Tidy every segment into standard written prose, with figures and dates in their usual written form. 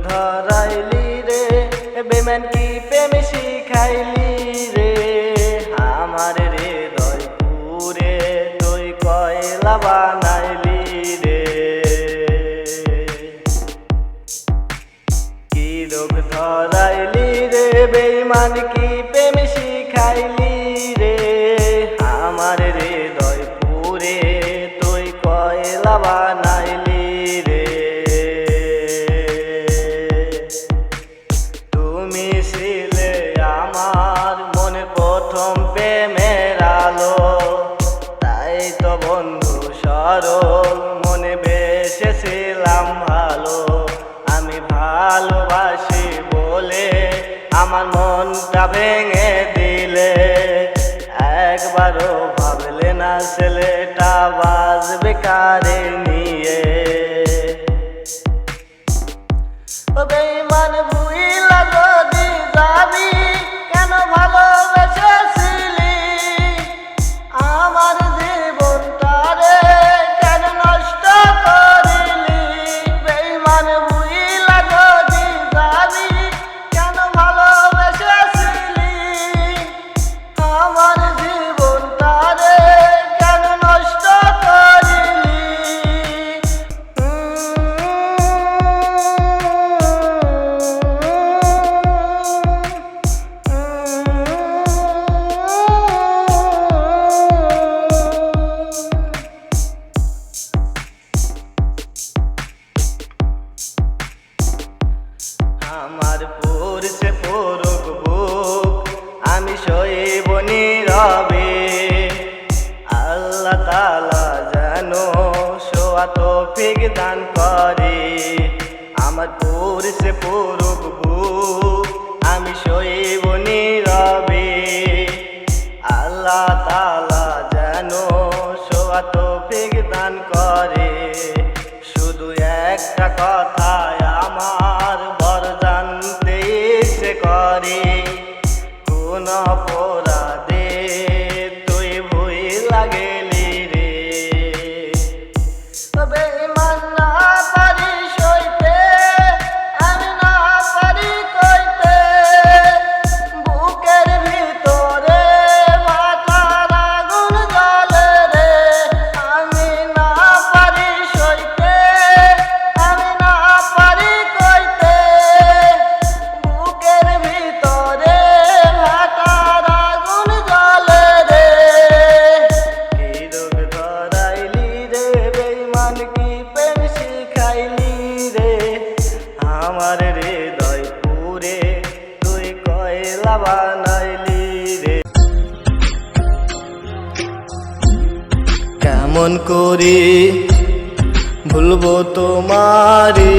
ধরাইলি রে বেমান কি প্রেম শিখাইলি রে আমার হৃদয় পুরে তুই কয়লা বানাইলি রে কি রোগ ধরাইলি রে বেমান কি প্রেম শিখাইলি রে আমার হৃদয় পুরে তুই কয়লা বানাইলি রে তুমি ছিলে আমার মনে প্রথম প্রেমের আলো তাই তো বন্ধু সরল মনে বেসেছিলাম ভালো আমি ভালোবাসি বলে আমার মনটা ভেঙে দিলে একবারও ভাবলে না ছেলেটা বাজবে কারে নিয়ে ও বেঈমান ভুইলা যদি যাবি কেন ভালোবেসেছিলি আমার জীবনটারে কেন নষ্ট করিলি বেঈমান ভুইলা যদি যাবি কেন ভালোবেসেছিলি আমার জীবনটারে কেন নষ্ট করিলি আমার পড়ছে পড়ুক বুক আমি সইব নীরবে আল্লাহ তাআলা যেন সোয়া তৌফিক দান করে আমার পড়ছে পড়ুক বুক আমি সইব নীরবে আল্লাহ তাআলা যেন সোয়া তৌফিক দান করে শুধু একটা কথা আমার বড় জানতে ইচ্ছে করে কোন অপরাধে তুই ভুইলা গেলি রে বেঈমান না পারি সইতে আমি না পারি কইতে বুকের ভিতরে মাথার আগুন জ্বলে রে আমি না পারি সইতে আমি না পারি কইতে বুকের ভিতরে মাথার আগুন জ্বলে রে কি রোগ ধরাইলি রে বেঈমান কি প্রেম শিখাইলি রে আমার হৃদয় পুরে তুই কয়লা বানাইলি রে কেমন করি ভুলবো তোমারে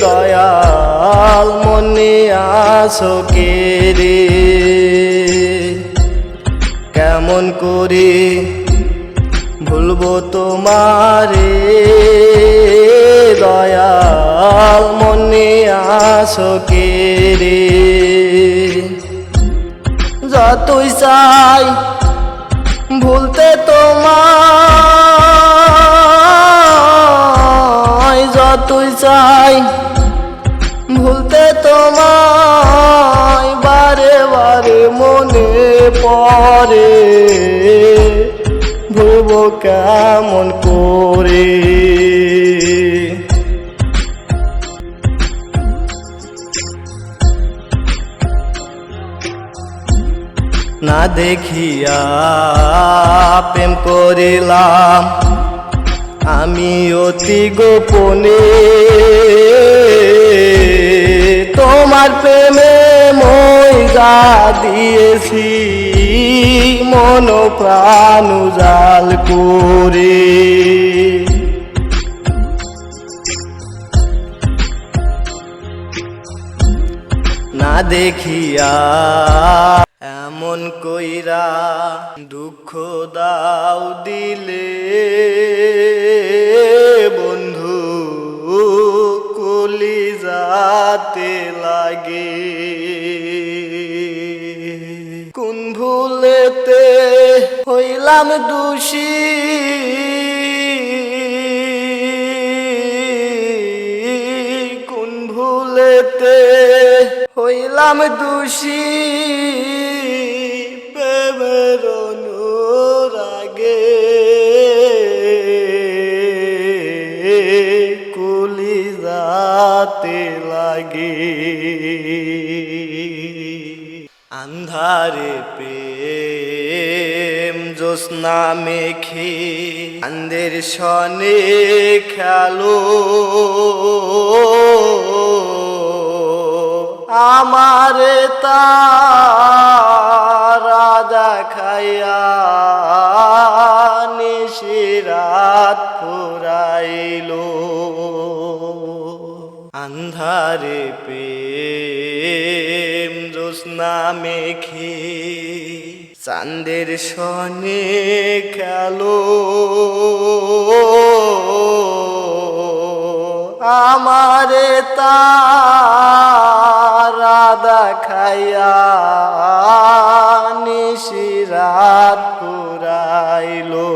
দয়াল মনে আসো কে রে কেমন করি ভুলবো তোমারে দয়াল মনে আসো কে রে যতই চাই ভুলতে তোমায় যতই চাই ভুলতে তোমায় বারে বারে মনে পড়ে ভুলবো কেমন করে না দেখিয়া প্রেম করিলাম আমি অতি গোপনে তোমার প্রেমে মইরা দিয়েছি মন প্রাণ উজাল করে না দেখিয়া এমন কইরা দুঃখ দাও দিলে বন্ধু কলিজাতে লাগে কোন ভুলেতে হইলাম দোষী হইলাম দোষী প্রেমের অনুরাগে কলিজাতে লাগে আন্ধারে প্রেম জ্যোৎস্না মেখে চাঁদের সনে খেলো আমারে তারা দেখাইয়া নিশিরাত ফুরাইলো আন্ধারে প্রেম জ্যোৎস্না মেখে চাঁদের সনে খেলো আমারে তারা দেখাইয়া নিশিরাত ফুরাইলো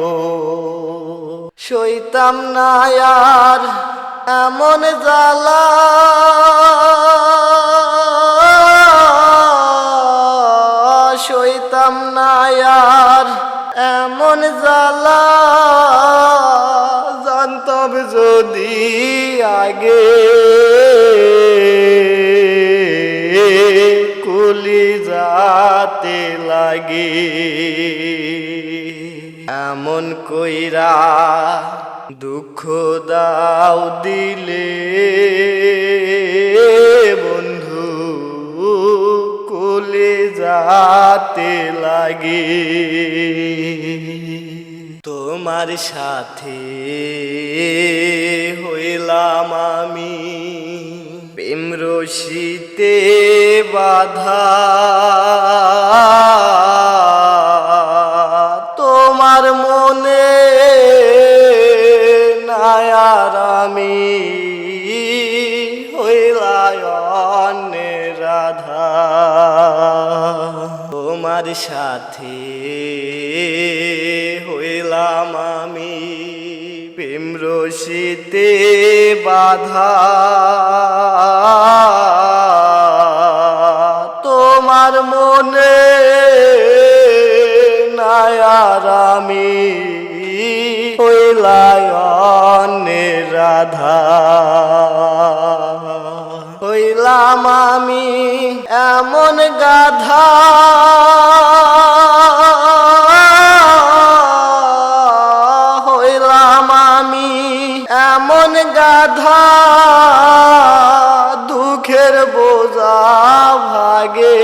সইতাম না আর এমন জ্বালা সইতাম না আর এমন জ্বালা জানতাম যদি আগে কলিজাতে লাগে এমন কইরা দুঃখ দাও দিলে বন্ধু কলিজাতে লাগে তোমার সাথে হইলাম আমি প্রেম রশিতে বাঁধা তোমার মনে নায়ার আমি হইলাম রাধা তোমার সাথে হইলাম আমি প্রেম রশিতে বাঁধা তোমার মনে নায়ার আমি হইলাম রাধা হইলাম আমি এমন গাধা হইলাম আমি এমন গাধা দুঃখের বোঝা ভাগে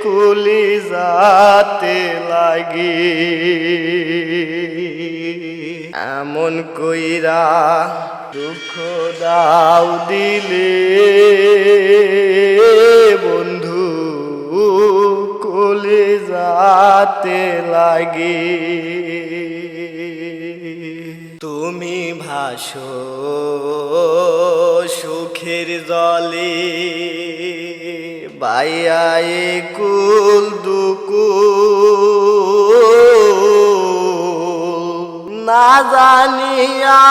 কলিজাতে লাগে এমন কইরা দুঃখ দাও দিলে বন্ধু কলিজাতে লাগে তুমি ভাসো সুখের জলে বাইয়া কুল দুকুল না জানিয়া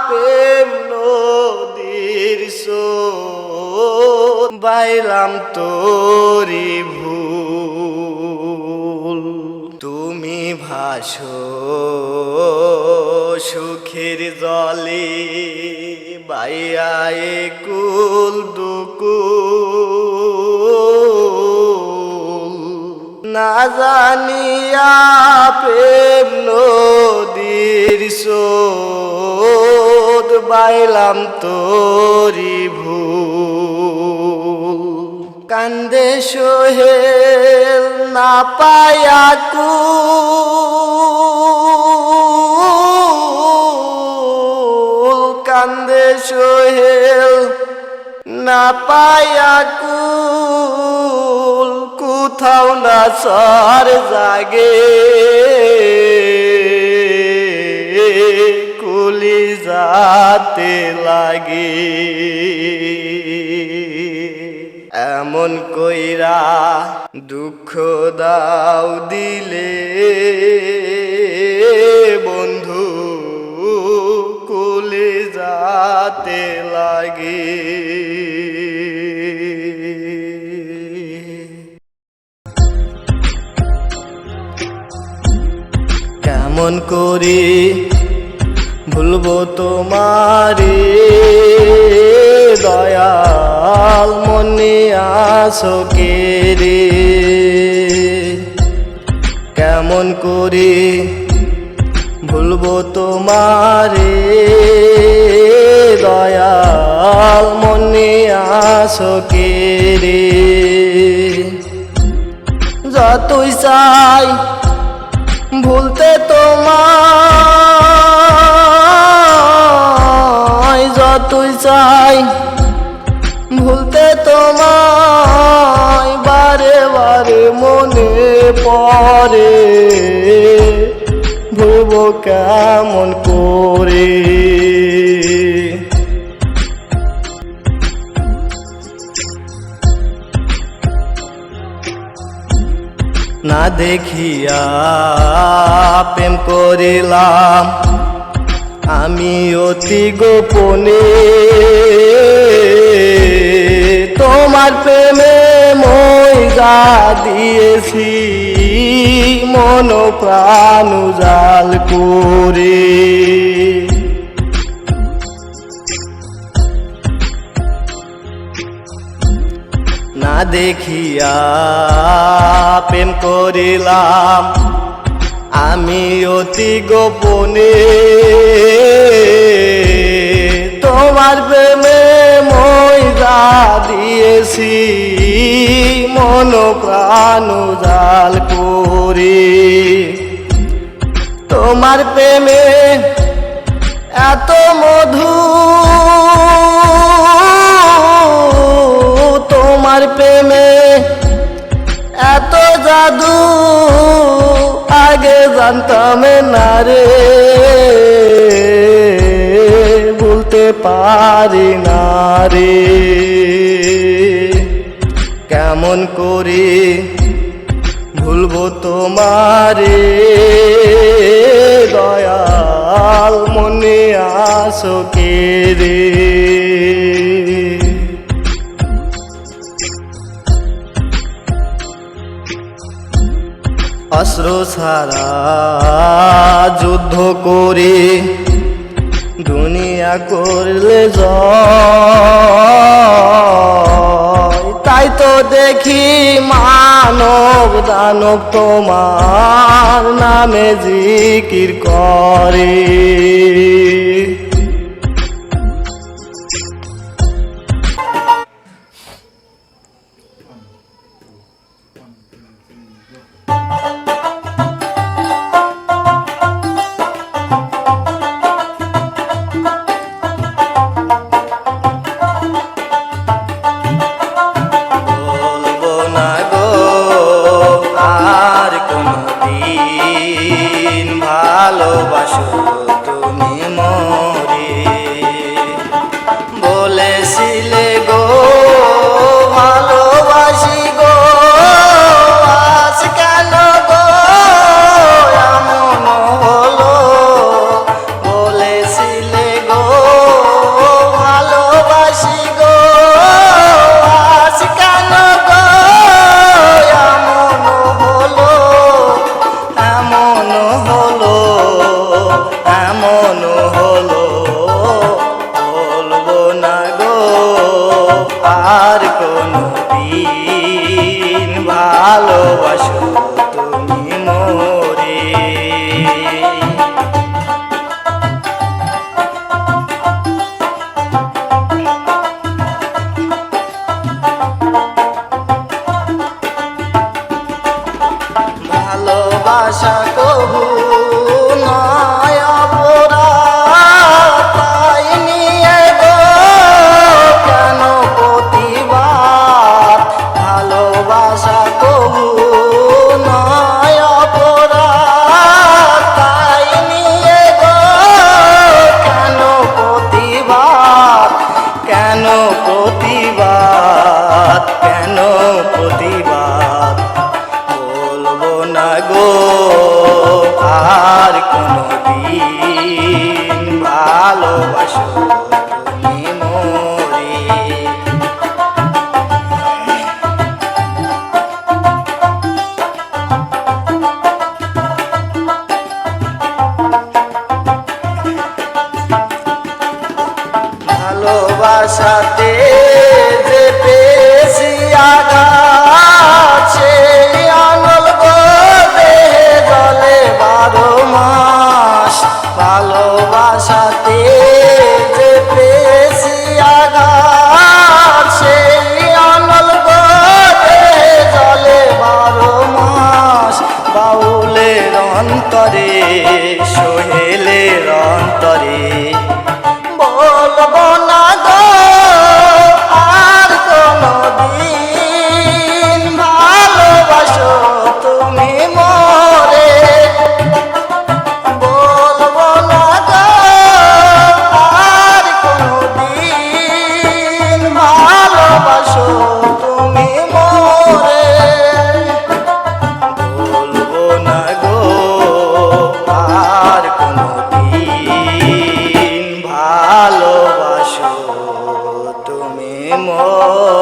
প্রেম নদীর স্রোত বাইলাম তোরি ভুল তুমি ভাসো সুখের জলে বাইয়া কুল দুকুল না জানিয়া প্রেম নদীর স্রোত বাইলাম তোরি ভুল কান্দে সোহেল না পায়া কুল কান্দে সোহেল না পায়া কুল কোথাও না সার জাগে কলিজাতে লাগে এমন কইরা দুঃখ দাও দিলে বন্ধু কলিজাতে লাগে। জাগে। কেমন করে ভুলবো তোমারে দয়াল, মনে আছো কে রে? কেমন করে ভুলবো তোমারে দয়াল, মনে আছো কে রে? যতই চাই ভুলতে তোমায়, যতই চাই ভুলতে তোমায়, বারে বারে মনে পড়ে ভুলবো কেমন করে? না দেখিয়া প্রেম করিলাম আমি অতি গোপনে, তোমার প্রেমে মইরা দিয়েছি মন প্রাণ উজাল করে। না দেখিয়া প্রেম করিলাম আমি অতি গোপনে, তোমার প্রেমে মইরা দিয়েছি মন প্রাণ উজাল করে। তোমার প্রেমে এত মধু, তোমার প্রেমে এত জাদু, আগে জানতাম না রে, ভুলতে পারি না রে। কেমন করে ভুলবো তোমারে দয়াল, মনে আছো কে রে? অস্ত্র ছাড়া যুদ্ধ করে দুনিয়া করলে জয়, তাই তো দেখি মানব দানব তোমার নামে জিকির করে। ভালোবাসো তুমি মরে, বলেছিলে গো ভালোবাসি গো, আজ কেন গো এমন হলো? বলেছিলে গো ভালোবাসি গো, আজ কেন গো এমন হলো? এমন হলো, এমন হলো, বলবো না গো আর কোনদিন ভালোবাসো তুমি মোরে। ভালোবাসা কবু নয় অপরাধ, তাই নিয়ে গো কেন প্রতিবাদ? ভালোবাসা কবু নয় অপরাধ, ভালোবাসাতে যে পেয়েছি আঘাত, সেই আনল গো দেহে জলে 12 মাস। ভালোবাসাতে যে পেয়েছি আঘাত, সেই আনল গো দেহে জলে 12 মাস। বাউলের অন্তরে সোহেলের অন্তরে বলবো না গো আর কোনদিন, ভালোবাসো তুমি মোরে। বলবো না গো আর কোনদিন, ভালোবাসো তুমি মোরে। বলবো না গো আর কোনদিন, ভালোবাসো তুমি মোরে।